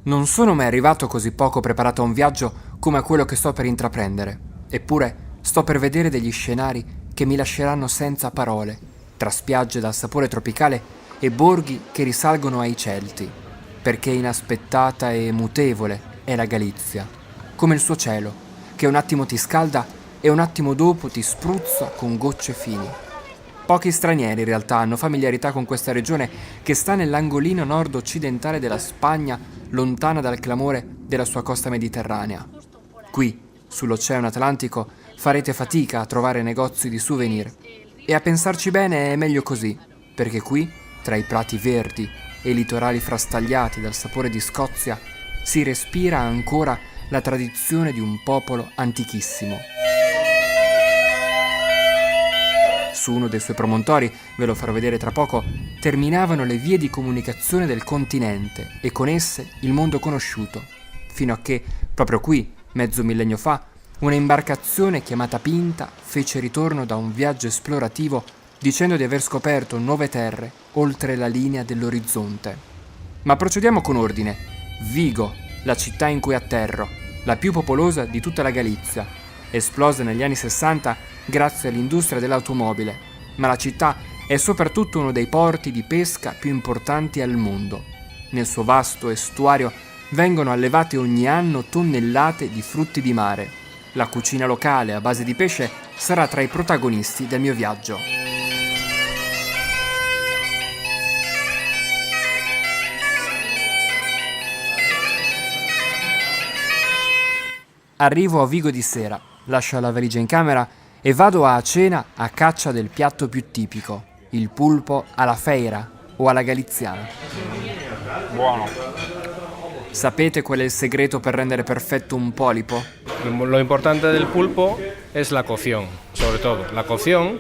Non sono mai arrivato così poco preparato a un viaggio come a quello che sto per intraprendere. Eppure sto per vedere degli scenari che mi lasceranno senza parole, tra spiagge dal sapore tropicale e borghi che risalgono ai Celti, perché inaspettata e mutevole è la Galizia, come il suo cielo, che un attimo ti scalda e un attimo dopo ti spruzza con gocce fini. Pochi stranieri in realtà hanno familiarità con questa regione che sta nell'angolino nord-occidentale della Spagna, lontana dal clamore della sua costa mediterranea. Qui, sull'Oceano Atlantico, farete fatica a trovare negozi di souvenir. E a pensarci bene è meglio così, perché qui, tra i prati verdi e i litorali frastagliati dal sapore di Scozia, si respira ancora la tradizione di un popolo antichissimo. Su uno dei suoi promontori, ve lo farò vedere tra poco, terminavano le vie di comunicazione del continente e con esse il mondo conosciuto, fino a che, proprio qui, mezzo millennio fa, una imbarcazione chiamata Pinta fece ritorno da un viaggio esplorativo dicendo di aver scoperto nuove terre oltre la linea dell'orizzonte. Ma procediamo con ordine. Vigo, la città in cui atterro, la più popolosa di tutta la Galizia, esplosa negli anni 60 grazie all'industria dell'automobile, ma la città è soprattutto uno dei porti di pesca più importanti al mondo. Nel suo vasto estuario vengono allevate ogni anno tonnellate di frutti di mare. La cucina locale a base di pesce sarà tra i protagonisti del mio viaggio. Arrivo a Vigo di sera, lascio la valigia in camera e vado a cena a caccia del piatto più tipico, il pulpo alla feira o alla galiziana. Buono. Sapete qual è il segreto per rendere perfetto un polipo? Lo importante del pulpo es la cocción, sobre todo. La cocción,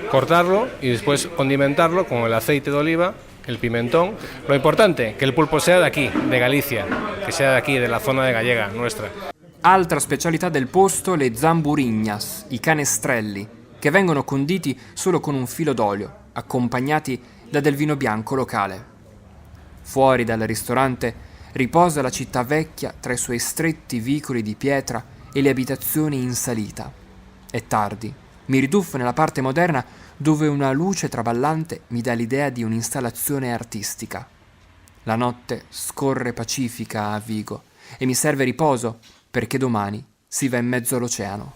cortarlo y después condimentarlo con el aceite de oliva, el pimentón. Lo importante, que el pulpo sea de aquí, de Galicia, que sea de aquí, de la zona de Gallega, nuestra. Altra specialità del posto, le zamburignas, i canestrelli, che vengono conditi solo con un filo d'olio, accompagnati da del vino bianco locale. Fuori dal ristorante riposa la città vecchia tra i suoi stretti vicoli di pietra e le abitazioni in salita. È tardi, mi riduffo nella parte moderna dove una luce traballante mi dà l'idea di un'installazione artistica. La notte scorre pacifica a Vigo e mi serve riposo perché domani si va in mezzo all'oceano.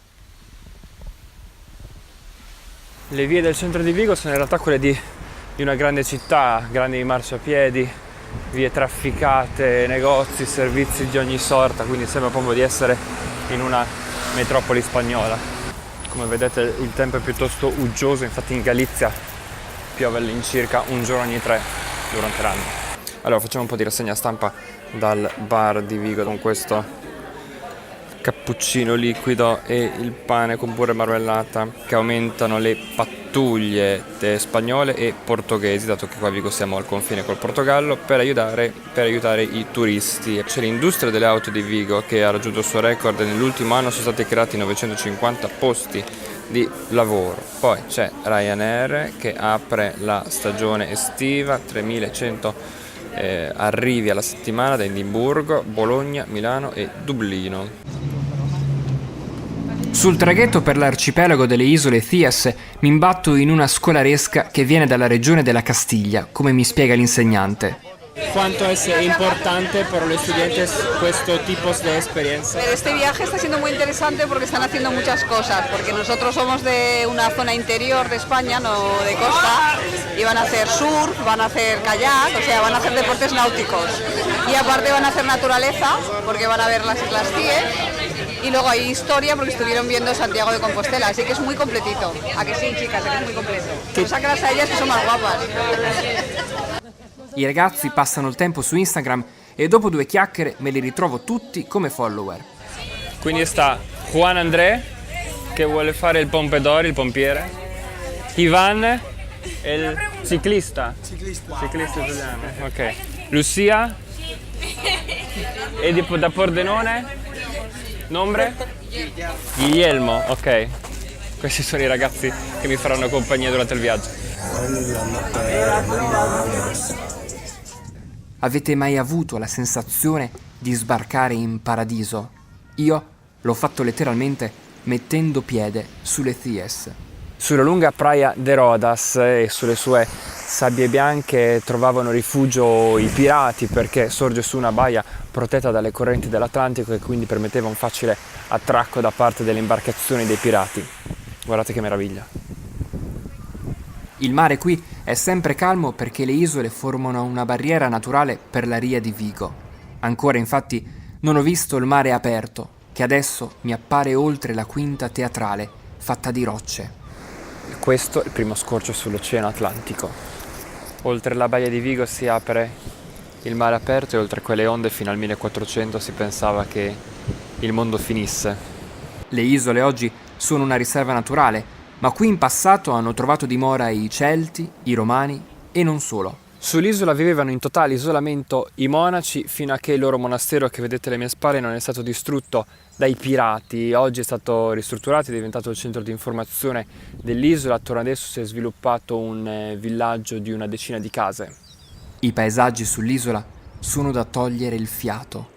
Le vie del centro di Vigo sono in realtà quelle di una grande città, grandi marciapiedi, vie trafficate, negozi, servizi di ogni sorta, quindi sembra proprio di essere in una metropoli spagnola. Come vedete il tempo è piuttosto uggioso, infatti in Galizia piove all'incirca un giorno ogni 3 durante l'anno. Allora facciamo un po' di rassegna stampa dal bar di Vigo con questo cappuccino liquido e il pane con burro e marmellata che aumentano le pattuglie spagnole e portoghesi, dato che qua a Vigo siamo al confine col Portogallo, per aiutare i turisti. C'è l'industria delle auto di Vigo che ha raggiunto il suo record e nell'ultimo anno sono stati creati 950 posti di lavoro. Poi c'è Ryanair che apre la stagione estiva, 3100 arrivi alla settimana da Edimburgo, Bologna, Milano e Dublino. Sul traghetto per l'arcipelago delle isole Cíes mi imbatto in una scolaresca che viene dalla regione della Castiglia, come mi spiega l'insegnante. ¿Cuánto es importante para los estudiantes este tipo de experiencia? Este viaje está siendo muy interesante porque están haciendo muchas cosas, porque nosotros somos de una zona interior de España, no de costa, y van a hacer surf, van a hacer kayak, o sea, van a hacer deportes náuticos. Y aparte van a hacer naturaleza, porque van a ver las Islas Cíes, y luego hay historia porque estuvieron viendo Santiago de Compostela, así que es muy completito. ¿A que sí, chicas? ¿A que es muy completo? Sácalas a ellas que son más guapas. I ragazzi passano il tempo su Instagram e dopo 2 chiacchiere me li ritrovo tutti come follower. Quindi sta Juan André che vuole fare il pompedor, il pompiere, Ivan, il ciclista italiano, ok, Lucia e da Pordenone, nombre? Guglielmo, ok. Questi sono i ragazzi che mi faranno compagnia durante il viaggio. Avete mai avuto la sensazione di sbarcare in paradiso? Io l'ho fatto letteralmente mettendo piede sulle Thies. Sulla lunga Praia de Rodas e sulle sue sabbie bianche trovavano rifugio i pirati, perché sorge su una baia protetta dalle correnti dell'Atlantico e quindi permetteva un facile attracco da parte delle imbarcazioni dei pirati. Guardate che meraviglia. Il mare qui è sempre calmo perché le isole formano una barriera naturale per la ria di Vigo. Ancora infatti non ho visto il mare aperto, che adesso mi appare oltre la quinta teatrale fatta di rocce. Questo è il primo scorcio sull'Oceano Atlantico. Oltre la baia di Vigo si apre il mare aperto e oltre quelle onde fino al 1400 si pensava che il mondo finisse. Le isole oggi sono una riserva naturale, ma qui in passato hanno trovato dimora i Celti, i Romani e non solo. Sull'isola vivevano in totale isolamento i monaci fino a che il loro monastero, che vedete alle mie spalle, non è stato distrutto dai pirati. Oggi è stato ristrutturato, è diventato il centro di informazione dell'isola. Attorno adesso si è sviluppato un villaggio di una decina di case. I paesaggi sull'isola sono da togliere il fiato.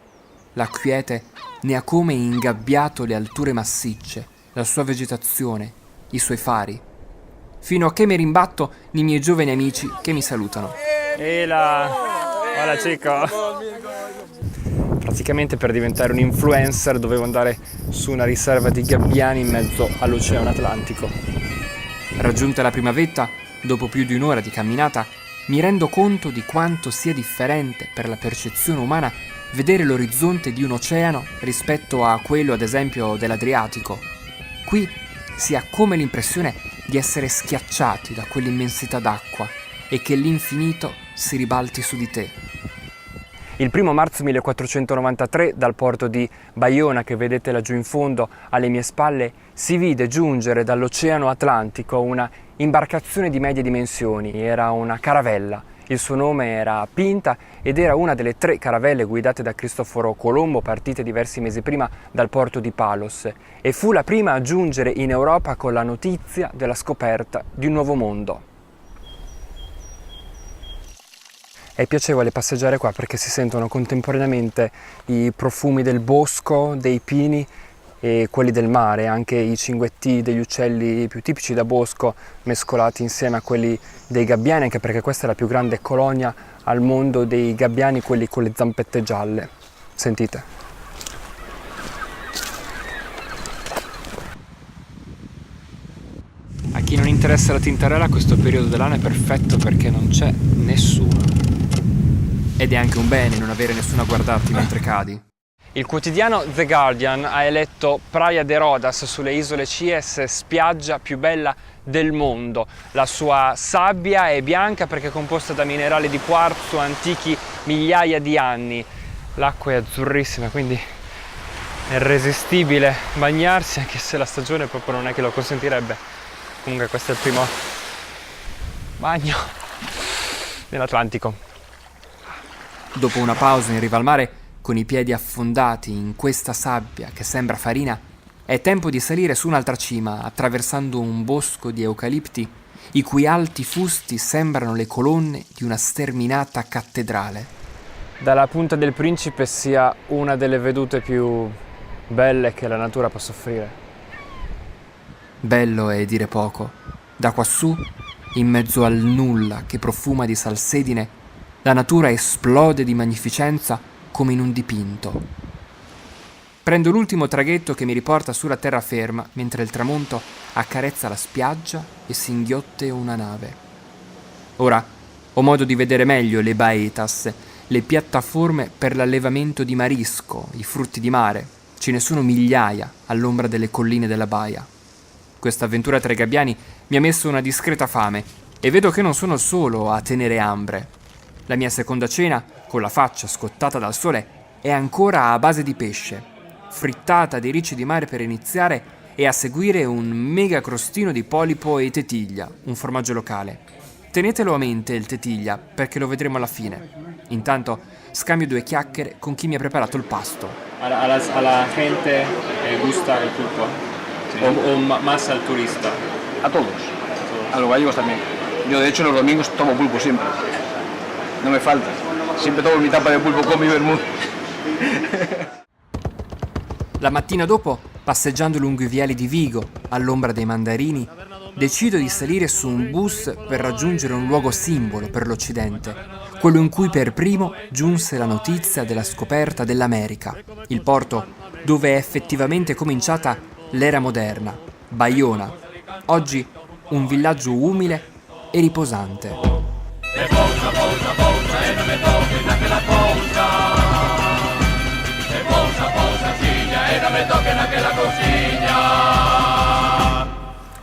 La quiete ne ha come ingabbiato le alture massicce, la sua vegetazione, i suoi fari, fino a che mi rimbatto nei miei giovani amici che mi salutano. Hola chico! Praticamente per diventare un influencer dovevo andare su una riserva di gabbiani in mezzo all'Oceano Atlantico. Raggiunta la prima vetta, dopo più di un'ora di camminata, mi rendo conto di quanto sia differente per la percezione umana vedere l'orizzonte di un oceano rispetto a quello, ad esempio, dell'Adriatico. Qui si ha come l'impressione di essere schiacciati da quell'immensità d'acqua e che l'infinito si ribalti su di te. Il 1 marzo 1493 dal porto di Baiona, che vedete laggiù in fondo alle mie spalle, si vide giungere dall'Oceano Atlantico una imbarcazione di medie dimensioni. Era una caravella. Il suo nome era Pinta ed era una delle 3 caravelle guidate da Cristoforo Colombo, partite diversi mesi prima dal porto di Palos, e fu la prima a giungere in Europa con la notizia della scoperta di un nuovo mondo. È piacevole passeggiare qua perché si sentono contemporaneamente i profumi del bosco, dei pini e quelli del mare, anche i cinguetti degli uccelli più tipici da bosco mescolati insieme a quelli dei gabbiani, anche perché questa è la più grande colonia al mondo dei gabbiani, quelli con le zampette gialle. Sentite. A chi non interessa la tintarella, questo periodo dell'anno è perfetto perché non c'è nessuno. Ed è anche un bene non avere nessuno a guardarti mentre cadi. Il quotidiano The Guardian ha eletto Praia de Rodas sulle isole Chies spiaggia più bella del mondo. La sua sabbia è bianca perché è composta da minerali di quarzo antichi migliaia di anni. L'acqua è azzurrissima, quindi è irresistibile bagnarsi, anche se la stagione proprio non è che lo consentirebbe. Comunque questo è il primo bagno nell'Atlantico. Dopo una pausa in riva al mare, con i piedi affondati in questa sabbia che sembra farina, è tempo di salire su un'altra cima, attraversando un bosco di eucalipti, i cui alti fusti sembrano le colonne di una sterminata cattedrale. Dalla Punta del Principe si ha una delle vedute più belle che la natura possa offrire. Bello è dire poco. Da quassù, in mezzo al nulla che profuma di salsedine, la natura esplode di magnificenza come in un dipinto. Prendo l'ultimo traghetto che mi riporta sulla terraferma, mentre il tramonto accarezza la spiaggia e singhiotte una nave. Ora ho modo di vedere meglio le baetas, le piattaforme per l'allevamento di marisco, i frutti di mare. Ce ne sono migliaia all'ombra delle colline della baia. Questa avventura tra i gabbiani mi ha messo una discreta fame e vedo che non sono solo a tenere hambre. La mia seconda cena, con la faccia scottata dal sole, è ancora a base di pesce, frittata dei ricci di mare per iniziare e a seguire un mega crostino di polipo e tetiglia, un formaggio locale. Tenetelo a mente il tetiglia, perché lo vedremo alla fine. Intanto scambio 2 chiacchiere con chi mi ha preparato il pasto. A la gente gusta el pulpo, sí. o más al turista. A todos, a los gallegos también. Yo de hecho los domingos tomo pulpo siempre. No me falta. siempre tomo mi tapa de pulpo con mi vermouth. La mattina dopo, passeggiando lungo i viali di Vigo, all'ombra dei mandarini, decido di salire su un bus per raggiungere un luogo simbolo per l'Occidente, quello in cui per primo giunse la notizia della scoperta dell'America, il porto dove è effettivamente cominciata l'era moderna, Baiona, oggi un villaggio umile e riposante.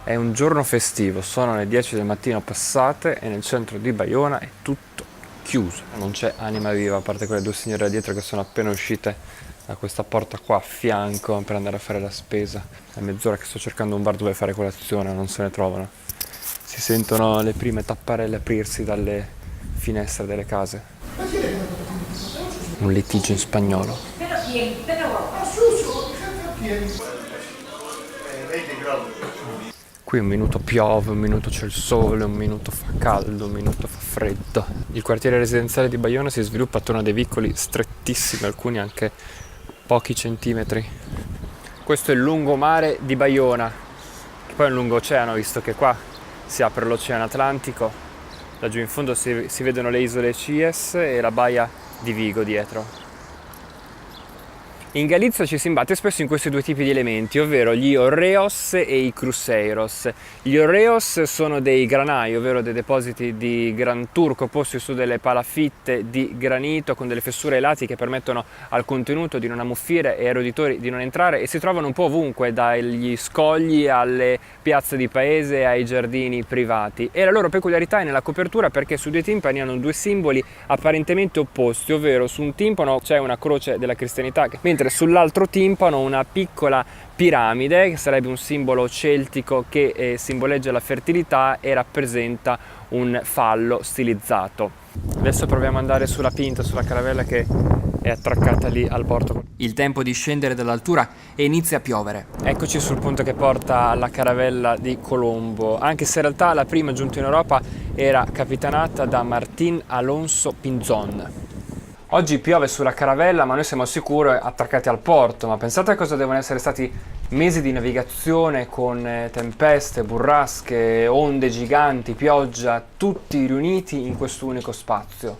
È un giorno festivo, sono le 10 del mattino passate e nel centro di Baiona è tutto chiuso. Non c'è anima viva, a parte quelle due signore da dietro che sono appena uscite da questa porta qua a fianco per andare a fare la spesa. È mezz'ora che sto cercando un bar dove fare colazione, non se ne trovano. Si sentono le prime tapparelle aprirsi dalle finestre delle case. Un litigio in spagnolo. Qui un minuto piove, un minuto c'è il sole, un minuto fa caldo, un minuto fa freddo. Il quartiere residenziale di Baiona si sviluppa attorno a dei vicoli strettissimi, alcuni anche pochi centimetri. Questo è il lungomare di Baiona, che poi è un lungoceano, visto che qua si apre l'Oceano Atlantico. Laggiù in fondo si vedono le isole Chies e la baia di Vigo dietro. In Galizia ci si imbatte spesso in questi due tipi di elementi, ovvero gli hórreos e i cruceiros. Gli hórreos sono dei granai, ovvero dei depositi di gran turco posti su delle palafitte di granito con delle fessure ai lati che permettono al contenuto di non ammuffire e ai roditori di non entrare, e si trovano un po' ovunque, dagli scogli alle piazze di paese ai giardini privati. E la loro peculiarità è nella copertura, perché su due timpani hanno due simboli apparentemente opposti, ovvero su un timpano c'è una croce della cristianità, mentre sull'altro timpano una piccola piramide, che sarebbe un simbolo celtico che simboleggia la fertilità e rappresenta un fallo stilizzato. Adesso proviamo ad andare sulla pinta, sulla caravella che è attraccata lì al porto. Il tempo di scendere dall'altura e inizia a piovere. Eccoci sul ponte che porta alla caravella di Colombo, anche se in realtà la prima giunta in Europa era capitanata da Martín Alonso Pinzón. Oggi piove sulla caravella, ma noi siamo sicuri attraccati al porto. Ma pensate a cosa devono essere stati mesi di navigazione con tempeste, burrasche, onde giganti, pioggia, tutti riuniti in questo unico spazio.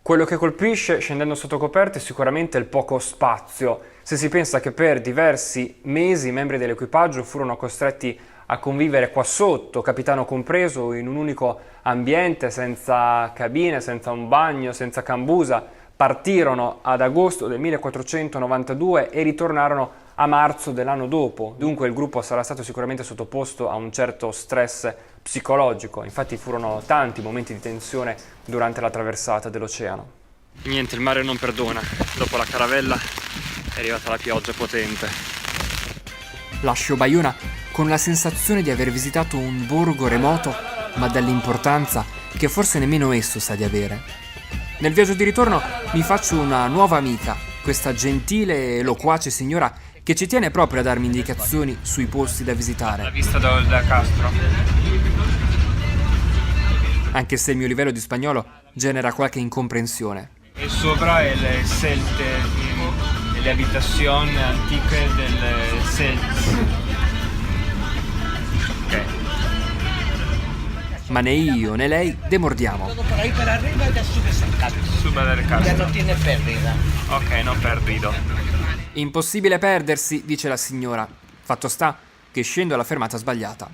Quello che colpisce scendendo sotto coperta è sicuramente il poco spazio, se si pensa che per diversi mesi i membri dell'equipaggio furono costretti a convivere qua sotto, capitano compreso, in un unico ambiente, senza cabine, senza un bagno, senza cambusa. Partirono ad agosto del 1492 e ritornarono a marzo dell'anno dopo. Dunque il gruppo sarà stato sicuramente sottoposto a un certo stress psicologico. Infatti furono tanti momenti di tensione durante la traversata dell'oceano. Niente, il mare non perdona. Dopo la caravella è arrivata la pioggia potente. Lascio Baiona con la sensazione di aver visitato un borgo remoto, ma dall'importanza che forse nemmeno esso sa di avere. Nel viaggio di ritorno mi faccio una nuova amica, questa gentile e loquace signora che ci tiene proprio a darmi indicazioni sui posti da visitare. La vista da Castro. Anche se il mio livello di spagnolo genera qualche incomprensione. E sopra le celte, le abitazioni antiche del Celts. Ok. Ma né io né lei demordiamo. Por ahí para arriba ya subes al cable. Suba del Ya Castro. no tiene pérdida. Ok, non perdido. Impossibile perdersi, dice la signora. Fatto sta che scendo alla fermata sbagliata.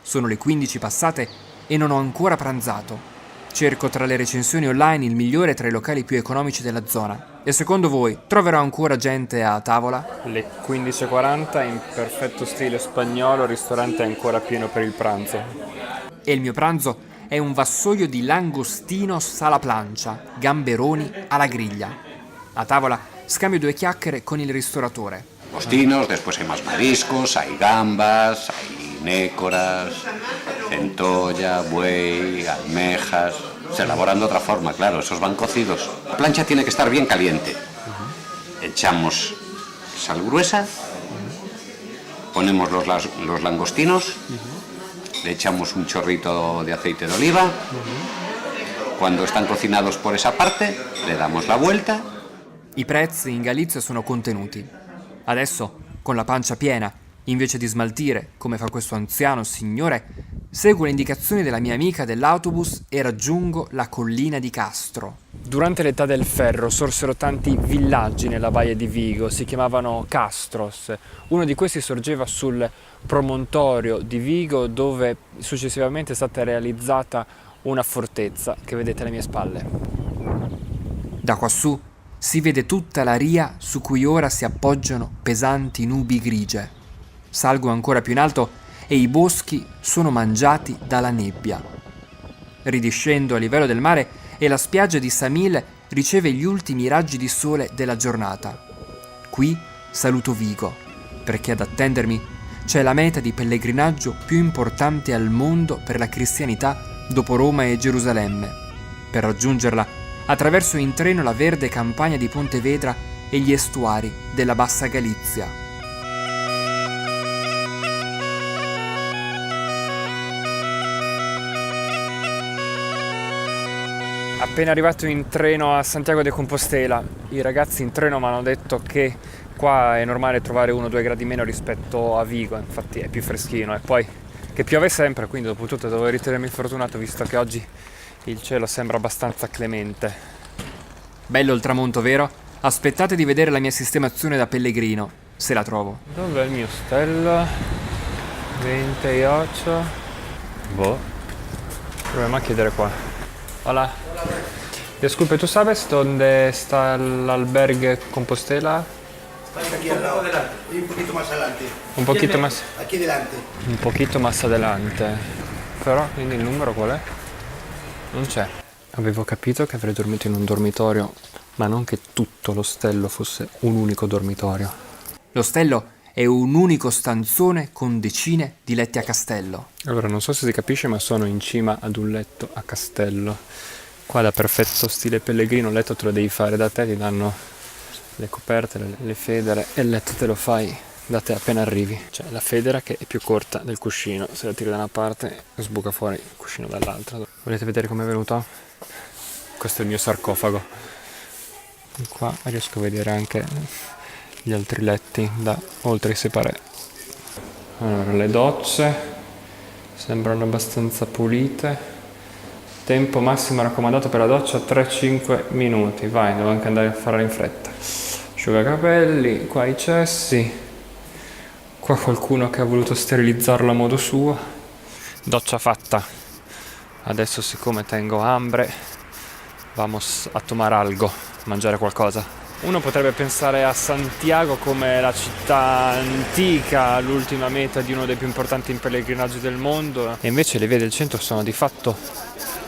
Sono le 15 passate e non ho ancora pranzato. Cerco tra le recensioni online il migliore tra i locali più economici della zona. E secondo voi troverò ancora gente a tavola? Le 15:40, in perfetto stile spagnolo, il ristorante è ancora pieno per il pranzo. E il mio pranzo è un vassoio di langostinos alla plancia, gamberoni alla griglia. A tavola scambio 2 chiacchiere con il ristoratore. Langostinos, después hay más mariscos, hay gambas, hay nécoras, centolla, buey, almejas. Se elaboran de otra forma, claro, esos van cocidos. La plancha tiene que estar bien caliente. Echamos sal gruesa, ponemos los langostinos, le echamos un chorrito de aceite de oliva. Cuando están cocinados por esa parte, le damos la vuelta. I prezzi in Galizia sono contenuti. Adesso, con la pancia piena, invece di smaltire, come fa questo anziano signore, seguo le indicazioni della mia amica dell'autobus e raggiungo la collina di Castro. Durante l'età del ferro sorsero tanti villaggi nella baia di Vigo, si chiamavano castros. Uno di questi sorgeva sul promontorio di Vigo, dove successivamente è stata realizzata una fortezza che vedete alle mie spalle. Da quassù si vede tutta la ria su cui ora si appoggiano pesanti nubi grigie. Salgo ancora più in alto e i boschi sono mangiati dalla nebbia. Ridiscendo a livello del mare e la spiaggia di Samil riceve gli ultimi raggi di sole della giornata. Qui saluto Vigo, perché ad attendermi c'è la meta di pellegrinaggio più importante al mondo per la cristianità dopo Roma e Gerusalemme. Per raggiungerla attraverso in treno la verde campagna di Pontevedra e gli estuari della Bassa Galizia. Appena arrivato in treno a Santiago de Compostela, i ragazzi in treno mi hanno detto che qua è normale trovare 1 o 2 gradi meno rispetto a Vigo, infatti è più freschino, e poi che piove sempre, quindi dopo tutto devo ritenermi fortunato visto che oggi il cielo sembra abbastanza clemente. Bello il tramonto, vero? Aspettate di vedere la mia sistemazione da pellegrino, se la trovo. Dov'è il mio ostello? 28. Boh. Proviamo a chiedere qua. Hola. Disculpe, ¿tú sabes dónde está el albergue Compostela? Pasa aquí al lado, y un poquito más adelante. Un poquito más. Aquí delante. Un pochino más adelante. Però, quindi il numero qual è? Non c'è. Avevo capito che avrei dormito in un dormitorio, ma non che tutto l'ostello fosse un unico dormitorio. L'ostello è un unico stanzone con decine di letti a castello. Allora, non so se si capisce, ma sono in cima ad un letto a castello. Qua da perfetto stile pellegrino, il letto te lo devi fare da te, ti danno le coperte, le federe, e il letto te lo fai da te appena arrivi. C'è la federa che è più corta del cuscino, se la tiri da una parte sbuca fuori il cuscino dall'altra. Volete vedere com'è venuto? Questo è il mio sarcofago. Qua riesco a vedere anche gli altri letti da oltre i separé. Allora, le docce sembrano abbastanza pulite. Tempo massimo raccomandato per la doccia 3-5 minuti. Vai, devo anche andare a farla in fretta. Asciugacapelli, qua i cessi. Qua qualcuno che ha voluto sterilizzarlo a modo suo. Doccia fatta. Adesso, siccome tengo hambre, vamos a tomar algo, mangiare qualcosa. Uno potrebbe pensare a Santiago come la città antica, l'ultima meta di uno dei più importanti pellegrinaggi del mondo, e invece le vie del centro sono di fatto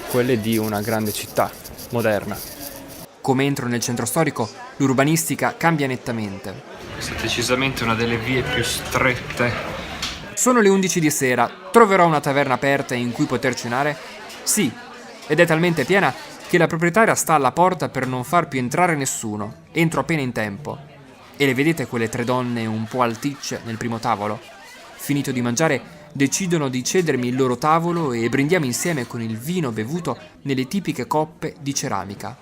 quelle di una grande città moderna. Come entro nel centro storico, l'urbanistica cambia nettamente. Questa è decisamente una delle vie più strette. Sono le 11 di sera, troverò una taverna aperta in cui poter cenare? Sì, ed è talmente piena che la proprietaria sta alla porta per non far più entrare nessuno. Entro appena in tempo. E le vedete quelle 3 donne un po' alticce nel primo tavolo? Finito di mangiare, decidono di cedermi il loro tavolo e brindiamo insieme con il vino bevuto nelle tipiche coppe di ceramica.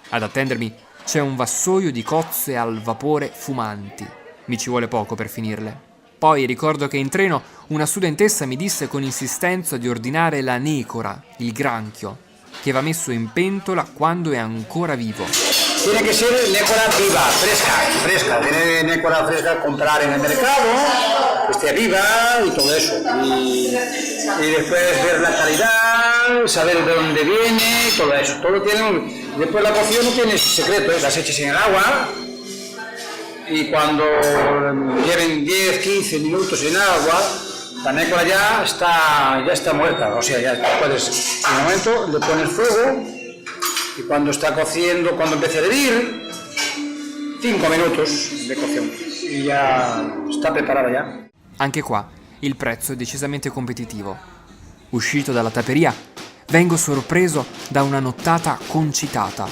Ad attendermi c'è un vassoio di cozze al vapore fumanti. Mi ci vuole poco per finirle. Poi ricordo che in treno una studentessa mi disse con insistenza di ordinare la necora, il granchio, che va messo in pentola quando è ancora vivo. Tiene que ser nécora viva, fresca. Tiene nécora fresca a comprar en el mercado, que esté viva y todo eso. Y después ver la calidad, saber de dónde viene, todo eso. Todo tiene. Después la cocción no tiene secreto, las echas en el agua y cuando lleven 10-15 minutos en agua, la nécora ya está muerta. O sea, ya puedes, en un momento le pones fuego. Y cuando está cociendo, cuando empieza a hervir, 5 minutos de cocción y ya sta preparata ya. Anche qua il prezzo è decisamente competitivo. Uscito dalla taperia, vengo sorpreso da una nottata concitata.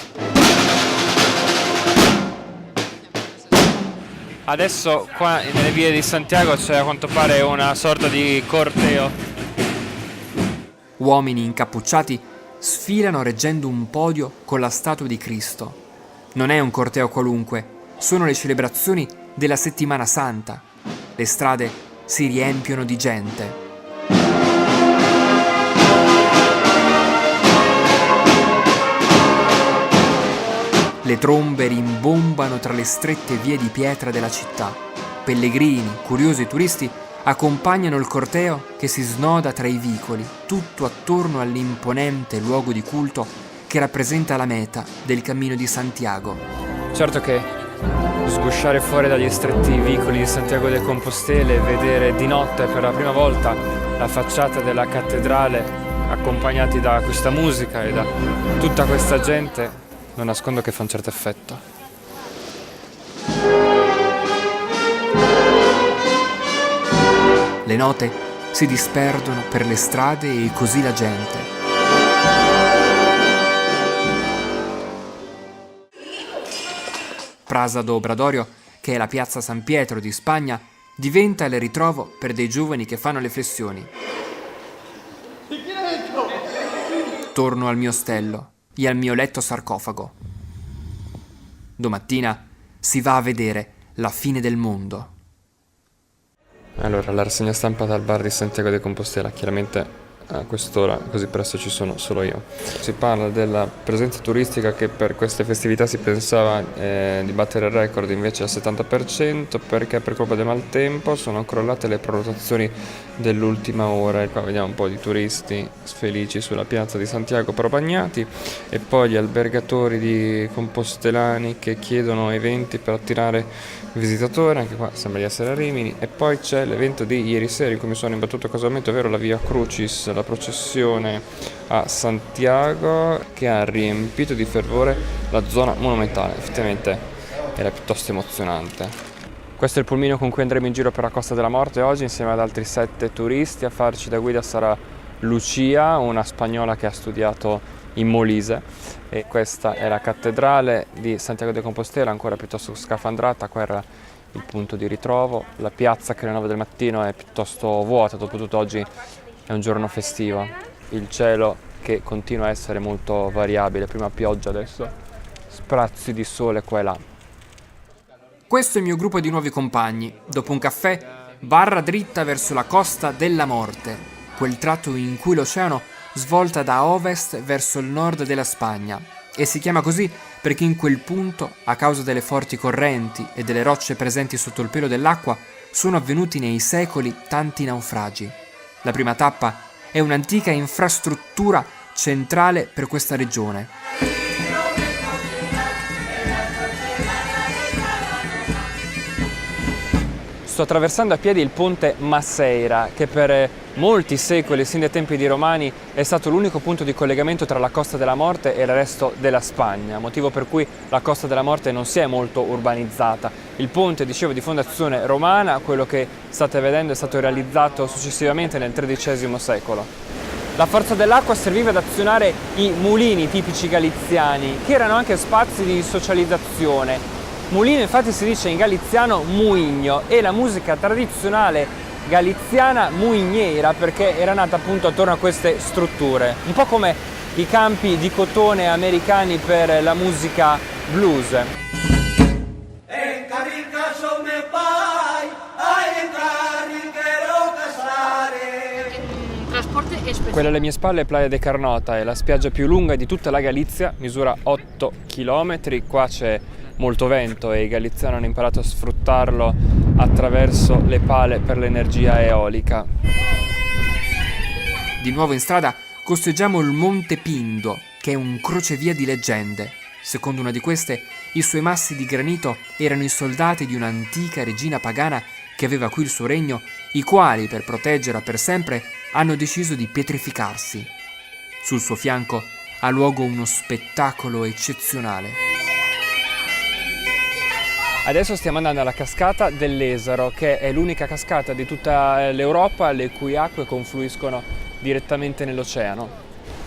Adesso qua nelle vie di Santiago c'è a quanto pare una sorta di corteo. Uomini incappucciati sfilano reggendo un podio con la statua di Cristo. Non è un corteo qualunque, sono le celebrazioni della Settimana Santa. Le strade si riempiono di gente. Le trombe rimbombano tra le strette vie di pietra della città. Pellegrini, curiosi e turisti accompagnano il corteo che si snoda tra i vicoli, tutto attorno all'imponente luogo di culto che rappresenta la meta del Cammino di Santiago. Certo che sgusciare fuori dagli stretti vicoli di Santiago de Compostela e vedere di notte per la prima volta la facciata della cattedrale accompagnati da questa musica e da tutta questa gente, non nascondo che fa un certo effetto. Le note si disperdono per le strade e così la gente. Praza do Obradorio, che è la piazza San Pietro di Spagna, diventa il ritrovo per dei giovani che fanno le flessioni. Torno al mio ostello e al mio letto sarcofago. Domattina si va a vedere la fine del mondo. Allora, la rassegna stampa dal bar di Santiago de Compostela, chiaramente a quest'ora così presto ci sono solo io. Si parla della presenza turistica che per queste festività si pensava di battere il record, invece al 70%, perché per colpa del maltempo sono crollate le prenotazioni dell'ultima ora. E qua vediamo un po' di turisti felici sulla piazza di Santiago però bagnati, e poi gli albergatori di compostelani che chiedono eventi per attirare visitatori, anche qua sembra di essere a Rimini. E poi c'è l'evento di ieri sera in cui mi sono imbattuto casualmente, ovvero la Via Crucis, la processione a Santiago, che ha riempito di fervore la zona monumentale. Effettivamente era piuttosto emozionante. Questo è il pulmino con cui andremo in giro per la Costa della Morte oggi insieme ad altri 7 turisti. A farci da guida sarà Lucia, una spagnola che ha studiato in Molise, e questa è la cattedrale di Santiago de Compostela, ancora piuttosto scafandrata. Qua era il punto di ritrovo, la piazza che alle 9 del mattino è piuttosto vuota, dopotutto oggi è un giorno festivo. Il cielo che continua a essere molto variabile, prima pioggia, adesso sprazzi di sole qua e là. Questo è il mio gruppo di nuovi compagni. Dopo un caffè, barra dritta verso la Costa della Morte, quel tratto in cui l'oceano svolta da ovest verso il nord della Spagna, e si chiama così perché in quel punto, a causa delle forti correnti e delle rocce presenti sotto il pelo dell'acqua, sono avvenuti nei secoli tanti naufragi. La prima tappa è un'antica infrastruttura centrale per questa regione. Sto attraversando a piedi il ponte Masseira, che per molti secoli, sin dai tempi dei Romani, è stato l'unico punto di collegamento tra la Costa della Morte e il resto della Spagna, motivo per cui la Costa della Morte non si è molto urbanizzata. Il ponte, dicevo, di fondazione romana, quello che state vedendo è stato realizzato successivamente nel XIII secolo. La forza dell'acqua serviva ad azionare i mulini tipici galiziani, che erano anche spazi di socializzazione. Mulino infatti si dice in galiziano muigno, e la musica tradizionale galiziana muigneira, perché era nata appunto attorno a queste strutture, un po' come i campi di cotone americani per la musica blues. Quella alle mie spalle è Playa de Carnota, è la spiaggia più lunga di tutta la Galizia, misura 8 km. Qua c'è molto vento e i galiziani hanno imparato a sfruttarlo attraverso le pale per l'energia eolica. Di nuovo in strada costeggiamo il Monte Pindo, che è un crocevia di leggende. Secondo una di queste, i suoi massi di granito erano i soldati di un'antica regina pagana che aveva qui il suo regno, i quali, per proteggerla per sempre, hanno deciso di pietrificarsi. Sul suo fianco ha luogo uno spettacolo eccezionale. Adesso stiamo andando alla cascata dell'Esaro, che è l'unica cascata di tutta l'Europa le cui acque confluiscono direttamente nell'oceano.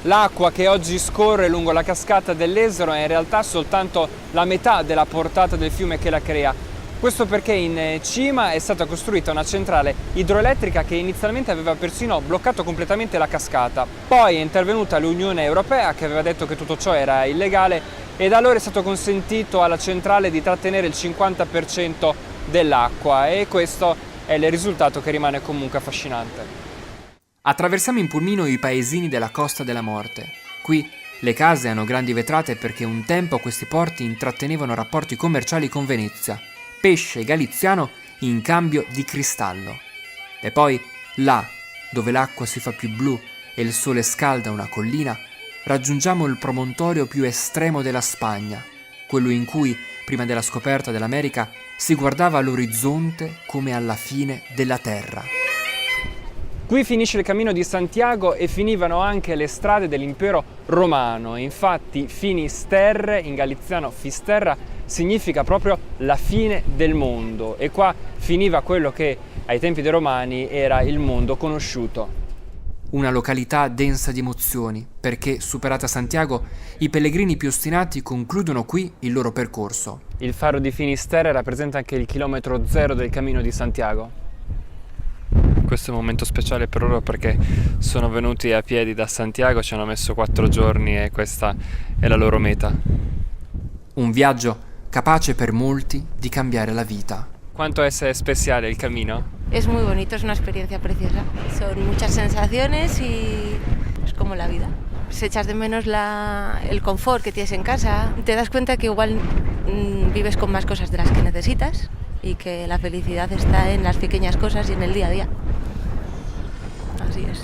L'acqua che oggi scorre lungo la cascata dell'Esaro è in realtà soltanto la metà della portata del fiume che la crea. Questo perché in cima è stata costruita una centrale idroelettrica che inizialmente aveva persino bloccato completamente la cascata. Poi è intervenuta l'Unione Europea che aveva detto che tutto ciò era illegale e da allora è stato consentito alla centrale di trattenere il 50% dell'acqua e questo è il risultato che rimane comunque affascinante. Attraversiamo in pulmino i paesini della Costa della Morte. Qui le case hanno grandi vetrate perché un tempo questi porti intrattenevano rapporti commerciali con Venezia. Pesce galiziano in cambio di cristallo. E poi, là, dove l'acqua si fa più blu e il sole scalda una collina, raggiungiamo il promontorio più estremo della Spagna, quello in cui, prima della scoperta dell'America, si guardava all'orizzonte come alla fine della terra. Qui finisce il Cammino di Santiago e finivano anche le strade dell'impero romano. Infatti Finisterre, in galiziano Fisterra, significa proprio la fine del mondo e qua finiva quello che ai tempi dei Romani era il mondo conosciuto. Una località densa di emozioni, perché superata Santiago, i pellegrini più ostinati concludono qui il loro percorso. Il faro di Finisterre rappresenta anche il chilometro zero del Cammino di Santiago. Questo è un momento speciale per loro perché sono venuti a piedi da Santiago, ci hanno messo 4 giorni e questa è la loro meta. Un viaggio capace per molti di cambiare la vita. ¿Cuánto es especial el camino? Es muy bonito, es una experiencia preciosa. Son muchas sensaciones y es como la vida. Pues echas de menos el confort que tienes en casa. Te das cuenta que igual vives con más cosas de las que necesitas y que la felicidad está en las pequeñas cosas y en el día a día. Así es.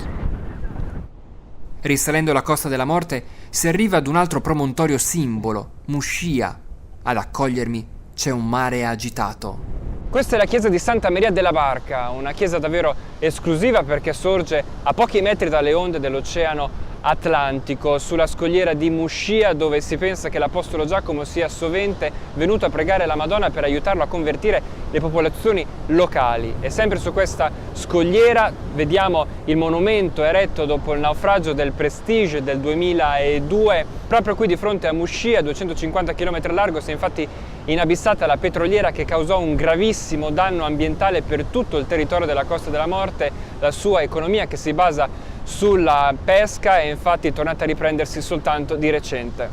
Risalendo la Costa della Morte si arriva ad un altro promontorio simbolo, Muscia. Ad accogliermi c'è un mare agitato. Questa è la chiesa di Santa Maria della Barca, una chiesa davvero esclusiva perché sorge a pochi metri dalle onde dell'Oceano Atlantico, sulla scogliera di Muscia, dove si pensa che l'Apostolo Giacomo sia sovente venuto a pregare la Madonna per aiutarlo a convertire le popolazioni locali. E sempre su questa scogliera vediamo il monumento eretto dopo il naufragio del Prestige del 2002. Proprio qui di fronte a Muscia, 250 km largo, si è infatti inabissata la petroliera che causò un gravissimo danno ambientale per tutto il territorio della Costa della Morte. La sua economia, che si basa sulla pesca, è infatti tornata a riprendersi soltanto di recente.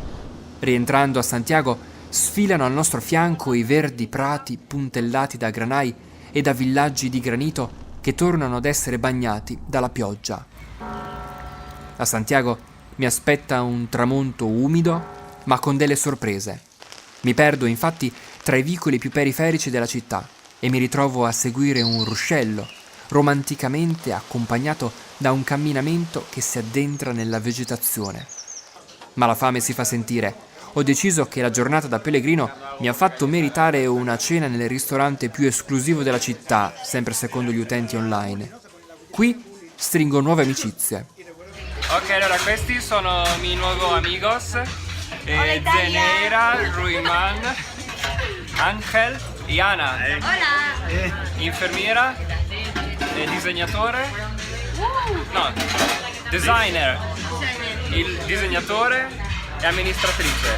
Rientrando a Santiago, sfilano al nostro fianco i verdi prati puntellati da granai e da villaggi di granito che tornano ad essere bagnati dalla pioggia. A Santiago mi aspetta un tramonto umido, ma con delle sorprese. Mi perdo infatti tra i vicoli più periferici della città e mi ritrovo a seguire un ruscello, romanticamente accompagnato da un camminamento che si addentra nella vegetazione. Ma la fame si fa sentire. Ho deciso che la giornata da pellegrino mi ha fatto meritare una cena nel ristorante più esclusivo della città, sempre secondo gli utenti online. Qui stringo nuove amicizie. Ok, allora questi sono i miei nuovi amigos. Zenera, Ruiman, Angel e Ana. Hola. Infermiera, disegnatore. No, designer. Il disegnatore e amministratrice.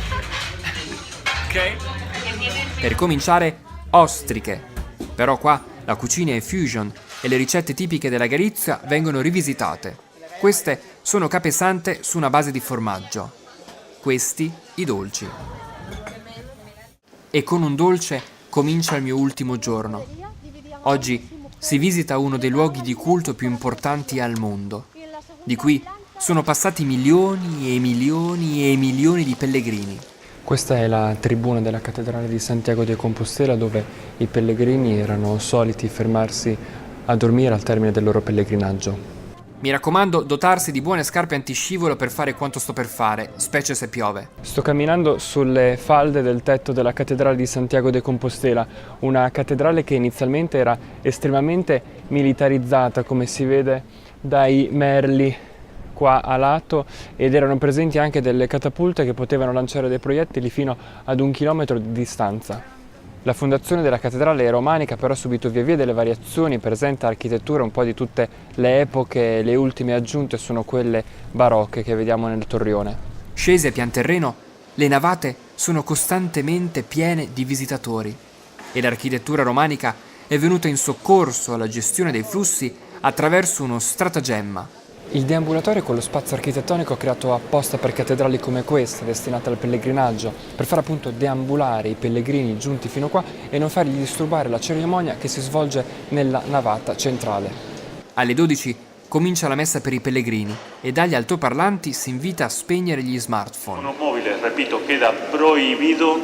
Ok? Per cominciare, ostriche. Però qua la cucina è fusion e le ricette tipiche della Galizia vengono rivisitate. Queste sono capesante su una base di formaggio. Questi i dolci. E con un dolce comincia il mio ultimo giorno. Oggi si visita uno dei luoghi di culto più importanti al mondo. Di qui sono passati milioni e milioni e milioni di pellegrini. Questa è la tribuna della cattedrale di Santiago de Compostela, dove i pellegrini erano soliti fermarsi a dormire al termine del loro pellegrinaggio. Mi raccomando, dotarsi di buone scarpe antiscivolo per fare quanto sto per fare, specie se piove. Sto camminando sulle falde del tetto della cattedrale di Santiago de Compostela, una cattedrale che inizialmente era estremamente militarizzata, come si vede dai merli qua a lato, ed erano presenti anche delle catapulte che potevano lanciare dei proiettili fino ad 1 chilometro di distanza. La fondazione della cattedrale è romanica, però ha subito via via delle variazioni, presenta architetture un po' di tutte le epoche, le ultime aggiunte sono quelle barocche che vediamo nel torrione. Scesi a pian terreno, le navate sono costantemente piene di visitatori. e l'architettura romanica è venuta in soccorso alla gestione dei flussi attraverso uno stratagemma. Il deambulatorio è quello spazio architettonico creato apposta per cattedrali come questa, destinate al pellegrinaggio, per far appunto deambulare i pellegrini giunti fino qua e non fargli disturbare la cerimonia che si svolge nella navata centrale. Alle 12 comincia la messa per i pellegrini e dagli altoparlanti si invita a spegnere gli smartphone. Móviles, repito, queda prohibido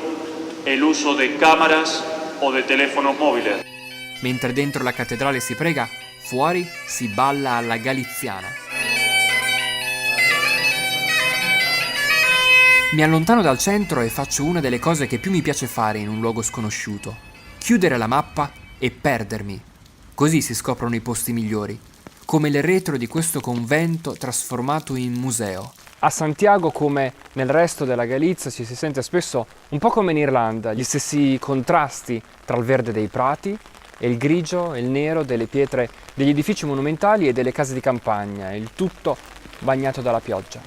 el uso de cámaras o de teléfonos móviles. Mentre dentro la cattedrale si prega, fuori si balla alla galiziana. Mi allontano dal centro e faccio una delle cose che più mi piace fare in un luogo sconosciuto: chiudere la mappa e perdermi. Così si scoprono i posti migliori, come il retro di questo convento trasformato in museo. A Santiago, come nel resto della Galizia, ci si sente spesso un po' come in Irlanda, gli stessi contrasti tra il verde dei prati e il grigio e il nero delle pietre degli edifici monumentali e delle case di campagna, il tutto bagnato dalla pioggia.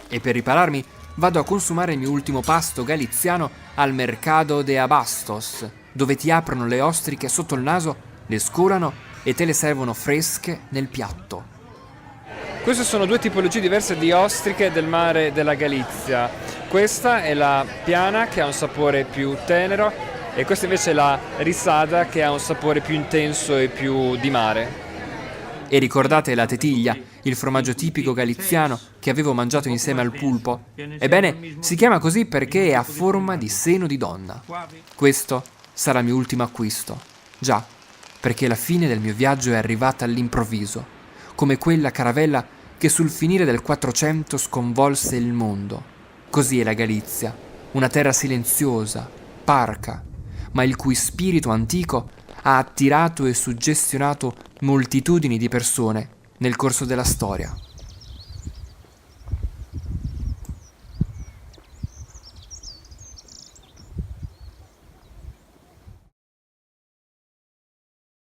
E per ripararmi vado a consumare il mio ultimo pasto galiziano al Mercado de Abastos, dove ti aprono le ostriche sotto il naso, le scolano e te le servono fresche nel piatto. Queste sono due tipologie diverse di ostriche del mare della Galizia. Questa è la piana, che ha un sapore più tenero, e questa invece è la risada, che ha un sapore più intenso e più di mare. E ricordate la tetiglia, il formaggio tipico galiziano che avevo mangiato insieme al pulpo? Ebbene, si chiama così perché è a forma di seno di donna. Questo sarà il mio ultimo acquisto. Già, perché la fine del mio viaggio è arrivata all'improvviso, come quella caravella che sul finire del 400 sconvolse il mondo. Così è la Galizia, una terra silenziosa, parca, ma il cui spirito antico ha attirato e suggestionato moltitudini di persone nel corso della storia.